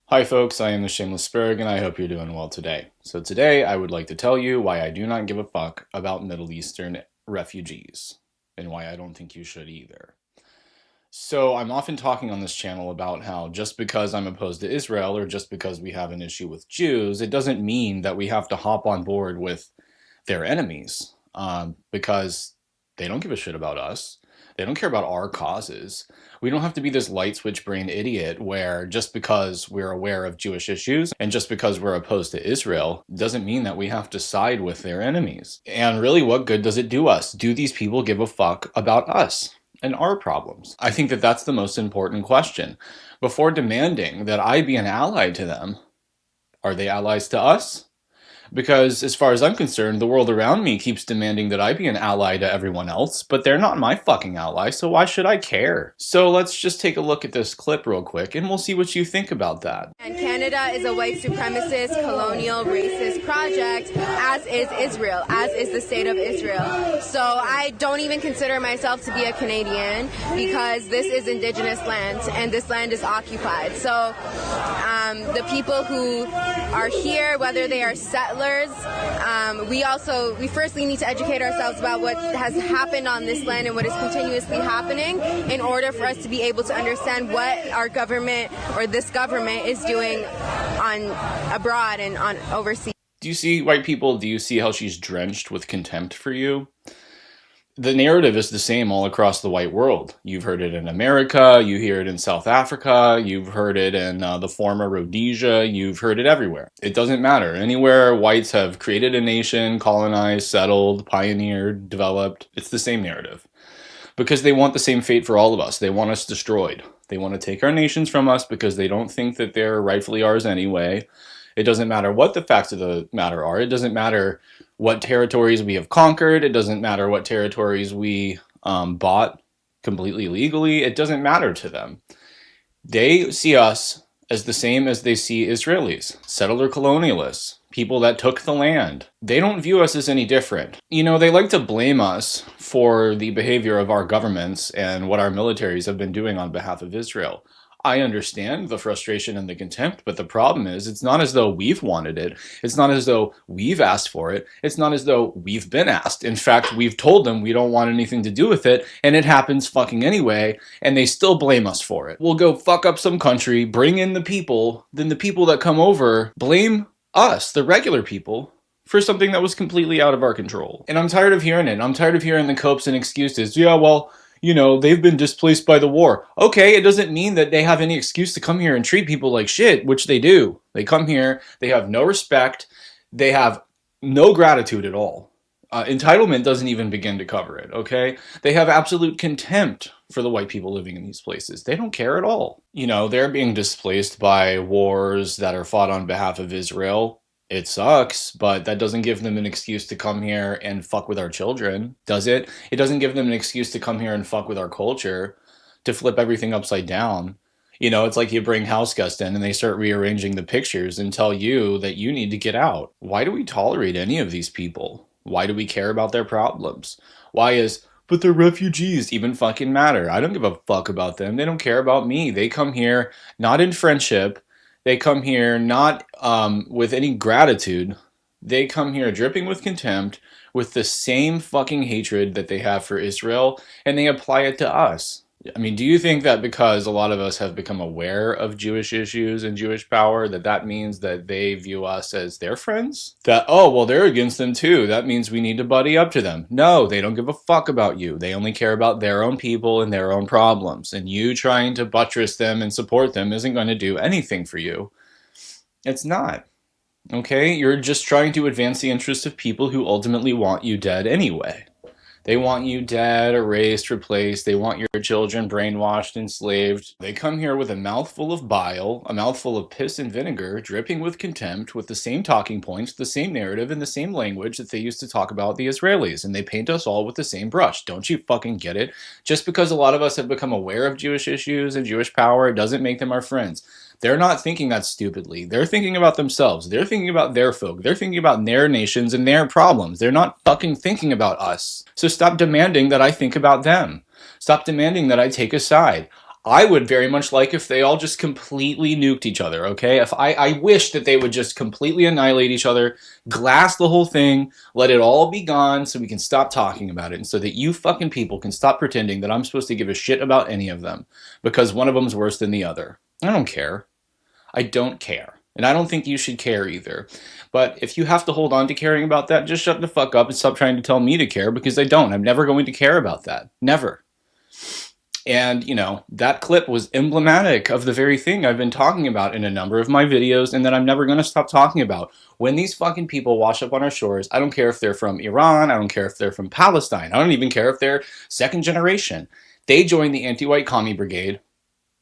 Hi folks, I am the shameless sperg and I hope you're doing well today. So today I would like to tell you why I do not give a fuck about Middle Eastern refugees and why I don't think you should either. So I'm often talking on this channel about how just because I'm opposed to Israel or just because we have an issue with Jews, it doesn't mean that we have to hop on board with their enemies because they don't give a shit about us. They don't care about our causes. We don't have to be this light switch brain idiot where just because we're aware of Jewish issues and just because we're opposed to Israel doesn't mean that we have to side with their enemies. And really, what good does it do us? Do these people give a fuck about us and our problems? I think that that's the most important question. Before demanding that I be an ally to them, are they allies to us? Because as far as I'm concerned, the world around me keeps demanding that I be an ally to everyone else, but they're not my fucking ally, so why should I care? So let's just take a look at this clip real quick, and we'll see what you think about that. And Canada is a white supremacist, colonial, racist project, as is Israel, as is the state of Israel. So I don't even consider myself to be a Canadian because this is indigenous land and this land is occupied. So the people who are here, whether they are settlers, we firstly need to educate ourselves about what has happened on this land and what is continuously happening in order for us to be able to understand what our government or this government is doing on abroad and on overseas. Do you see, white people, do you see how she's drenched with contempt for you? The narrative is the same all across the white world. You've heard it in America, you hear it in South Africa, you've heard it in the former Rhodesia, you've heard it everywhere. It doesn't matter. Anywhere whites have created a nation, colonized, settled, pioneered, developed, it's the same narrative. Because they want the same fate for all of us. They want us destroyed. They want to take our nations from us because they don't think that they're rightfully ours anyway. It doesn't matter what the facts of the matter are. It doesn't matter what territories we have conquered. It doesn't matter what territories we bought completely legally. It doesn't matter to them. They see us as the same as they see Israelis, settler colonialists, people that took the land. They don't view us as any different. You know, they like to blame us for the behavior of our governments and what our militaries have been doing on behalf of Israel. I understand the frustration and the contempt, but the problem is it's not as though we've wanted it. It's not as though we've asked for it. It's not as though we've been asked. In fact, we've told them we don't want anything to do with it, and it happens fucking anyway, and they still blame us for it. We'll go fuck up some country, bring in the people, then the people that come over blame us, the regular people, for something that was completely out of our control. And I'm tired of hearing it. I'm tired of hearing the copes and excuses. Yeah, well, you know, they've been displaced by the war. Okay, it doesn't mean that they have any excuse to come here and treat people like shit, which they do. They come here, they have no respect, they have no gratitude at all. Entitlement doesn't even begin to cover it, okay? They have absolute contempt for the white people living in these places. They don't care at all. You know, they're being displaced by wars that are fought on behalf of Israel. It sucks, but that doesn't give them an excuse to come here and fuck with our children, does it? It doesn't give them an excuse to come here and fuck with our culture, to flip everything upside down. You know, it's like you bring house guests in and they start rearranging the pictures and tell you that you need to get out. Why do we tolerate any of these people? Why do we care about their problems? Why is, but they're refugees, even fucking matter? I don't give a fuck about them. They don't care about me. They come here not in friendship. They come here not with any gratitude. They come here dripping with contempt, with the same fucking hatred that they have for Israel, and they apply it to us. I mean, do you think that because a lot of us have become aware of Jewish issues and Jewish power, that that means that they view us as their friends? That, oh, well, they're against them too. That means we need to buddy up to them. No, they don't give a fuck about you. They only care about their own people and their own problems. And you trying to buttress them and support them isn't going to do anything for you. It's not. Okay? You're just trying to advance the interests of people who ultimately want you dead anyway. They want you dead, erased, replaced. They want your children brainwashed, enslaved. They come here with a mouthful of bile, a mouthful of piss and vinegar, dripping with contempt, with the same talking points, the same narrative, and the same language that they used to talk about the Israelis. And they paint us all with the same brush. Don't you fucking get it? Just because a lot of us have become aware of Jewish issues and Jewish power doesn't make them our friends. They're not thinking that stupidly. They're thinking about themselves. They're thinking about their folk. They're thinking about their nations and their problems. They're not fucking thinking about us. So stop demanding that I think about them. Stop demanding that I take a side. I would very much like if they all just completely nuked each other, okay? If I wish that they would just completely annihilate each other, glass the whole thing, let it all be gone so we can stop talking about it, and so that you fucking people can stop pretending that I'm supposed to give a shit about any of them because one of them's worse than the other. I don't care. I don't care. And I don't think you should care either. But if you have to hold on to caring about that, just shut the fuck up and stop trying to tell me to care, because I don't. I'm never going to care about that. Never. And, you know, that clip was emblematic of the very thing I've been talking about in a number of my videos and that I'm never going to stop talking about. When these fucking people wash up on our shores, I don't care if they're from Iran, I don't care if they're from Palestine, I don't even care if they're second generation. They join the anti-white commie brigade.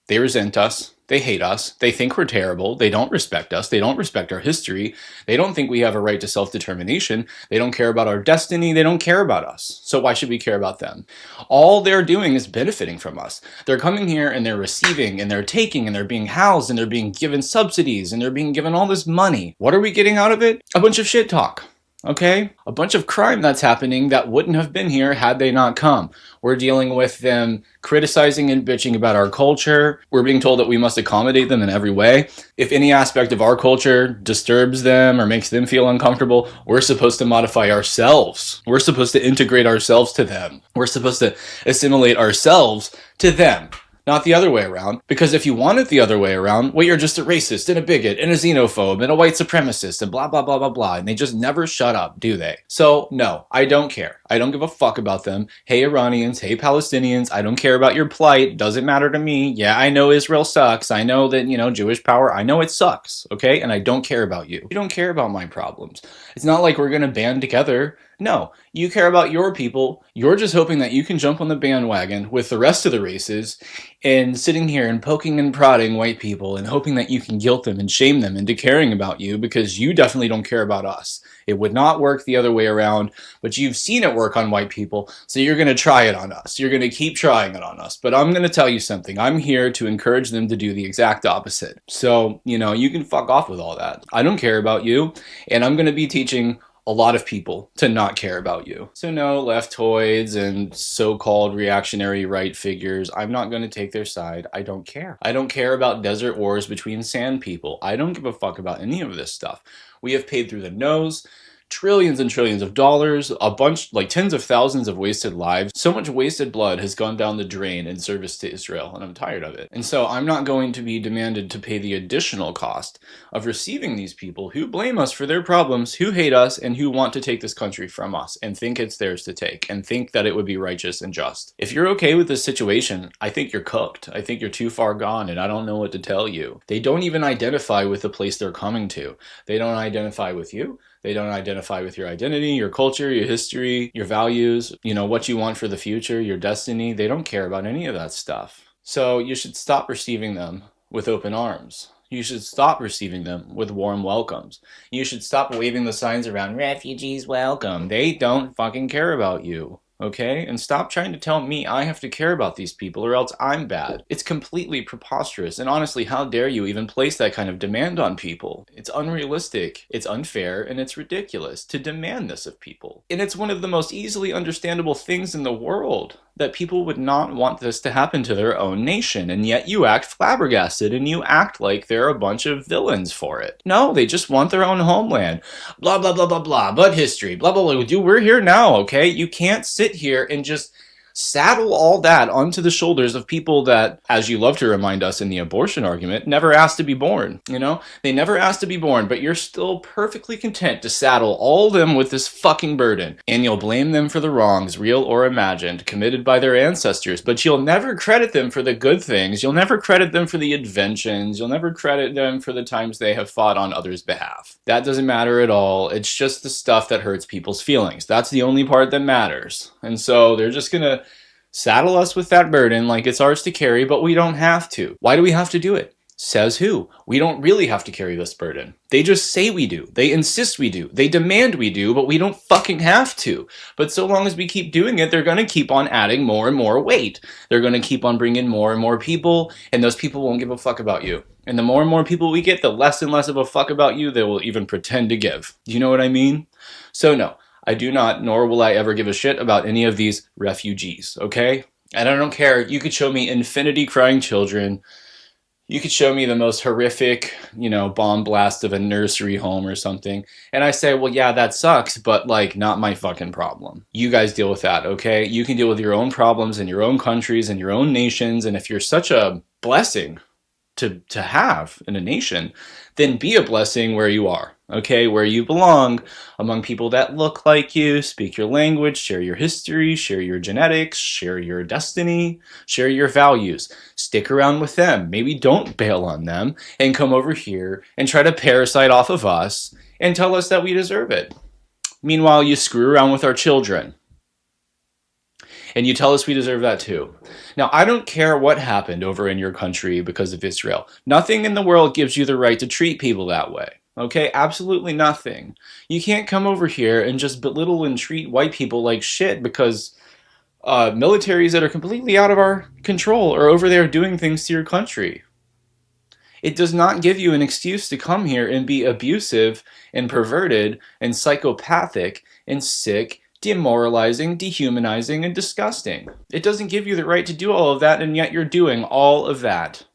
They resent us. They hate us. They think we're terrible. They don't respect us. They don't respect our history. They don't think we have a right to self-determination. They don't care about our destiny. They don't care about us. So why should we care about them? All they're doing is benefiting from us. They're coming here and they're receiving and they're taking and they're being housed and they're being given subsidies and they're being given all this money. What are we getting out of it? A bunch of shit talk. Okay? A bunch of crime that's happening that wouldn't have been here had they not come. We're dealing with them criticizing and bitching about our culture. We're being told that we must accommodate them in every way. If any aspect of our culture disturbs them or makes them feel uncomfortable, we're supposed to modify ourselves. We're supposed to integrate ourselves to them. We're supposed to assimilate ourselves to them. Not the other way around. Because if you want it the other way around, well, you're just a racist and a bigot and a xenophobe and a white supremacist and blah, blah, blah, blah, blah. And they just never shut up, do they? So, no, I don't care. I don't give a fuck about them. Hey, Iranians. Hey, Palestinians. I don't care about your plight. Doesn't matter to me. Yeah, I know Israel sucks. I know that, you know, Jewish power. I know it sucks, okay? And I don't care about you. You don't care about my problems. It's not like we're going to band together. No, you care about your people. You're just hoping that you can jump on the bandwagon with the rest of the races and sitting here and poking and prodding white people and hoping that you can guilt them and shame them into caring about you because you definitely don't care about us. It would not work the other way around, but you've seen it work on white people, so you're going to try it on us. You're going to keep trying it on us. But I'm going to tell you something. I'm here to encourage them to do the exact opposite. So, you know, you can fuck off with all that. I don't care about you, and I'm going to be teaching a lot of people to not care about you. So no, leftoids and so-called reactionary right figures, I'm not going to take their side. I don't care. I don't care about desert wars between sand people. I don't give a fuck about any of this stuff. We have paid through the nose, trillions and trillions of dollars, a bunch, like tens of thousands of wasted lives. So much wasted blood has gone down the drain in service to Israel, and I'm tired of it. And so I'm not going to be demanded to pay the additional cost of receiving these people who blame us for their problems, who hate us, and who want to take this country from us and think it's theirs to take and think that it would be righteous and just. If you're okay with this situation, I think you're cooked. I think you're too far gone, and I don't know what to tell you. They don't even identify with the place they're coming to. They don't identify with you. They don't identify with your identity, your culture, your history, your values, you know, what you want for the future, your destiny. They don't care about any of that stuff. So you should stop receiving them with open arms. You should stop receiving them with warm welcomes. You should stop waving the signs around, refugees welcome. They don't fucking care about you. Okay? And stop trying to tell me I have to care about these people or else I'm bad. It's completely preposterous. And honestly, how dare you even place that kind of demand on people? It's unrealistic, it's unfair, and it's ridiculous to demand this of people. And it's one of the most easily understandable things in the world that people would not want this to happen to their own nation. And yet you act flabbergasted and you act like they're a bunch of villains for it. No, they just want their own homeland. Blah, blah, blah, blah, blah. But history, blah, blah, blah. Dude, we're here now, okay? You can't sit here and just saddle all that onto the shoulders of people that, as you love to remind us in the abortion argument, never asked to be born, you know? They never asked to be born, but you're still perfectly content to saddle all them with this fucking burden. And you'll blame them for the wrongs, real or imagined, committed by their ancestors, but you'll never credit them for the good things. You'll never credit them for the inventions. You'll never credit them for the times they have fought on others' behalf. That doesn't matter at all. It's just the stuff that hurts people's feelings. That's the only part that matters. And so they're just gonna saddle us with that burden like it's ours to carry, but we don't have to. Why do we have to do it? Says who? We don't really have to carry this burden. They just say we do. They insist we do. They demand we do, but we don't fucking have to. But so long as we keep doing it, they're going to keep on adding more and more weight. They're going to keep on bringing more and more people, and those people won't give a fuck about you. And the more and more people we get, the less and less of a fuck about you they will even pretend to give. Do you know what I mean? So no. I do not, nor will I ever give a shit about any of these refugees, okay? And I don't care. You could show me infinity crying children. You could show me the most horrific, bomb blast of a nursery home or something. And I say, well, yeah, that sucks, but like, not my fucking problem. You guys deal with that, okay? You can deal with your own problems in your own countries and your own nations. And if you're such a blessing to have in a nation, then be a blessing where you are, okay? Where you belong, among people that look like you, speak your language, share your history, share your genetics, share your destiny, share your values. Stick around with them. Maybe don't bail on them and come over here and try to parasite off of us and tell us that we deserve it. Meanwhile, you screw around with our children and you tell us we deserve that too. Now, I don't care what happened over in your country because of Israel. Nothing in the world gives you the right to treat people that way. Okay? Absolutely nothing. You can't come over here and just belittle and treat white people like shit because militaries that are completely out of our control are over there doing things to your country. It does not give you an excuse to come here and be abusive and perverted and psychopathic and sick, demoralizing, dehumanizing, and disgusting. It doesn't give you the right to do all of that, and yet you're doing all of that.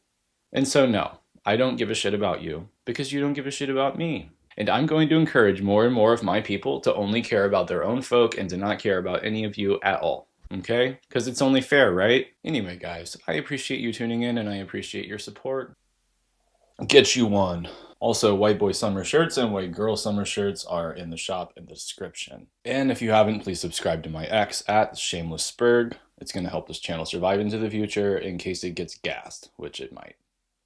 And so no, I don't give a shit about you because you don't give a shit about me. And I'm going to encourage more and more of my people to only care about their own folk and to not care about any of you at all. Okay? Because it's only fair, right? Anyway, guys, I appreciate you tuning in and I appreciate your support. Get you one. Also, white boy summer shirts and white girl summer shirts are in the shop in the description. And if you haven't, please subscribe to my ex at shameless sperg. It's going to help this channel survive into the future in case it gets gassed, which it might.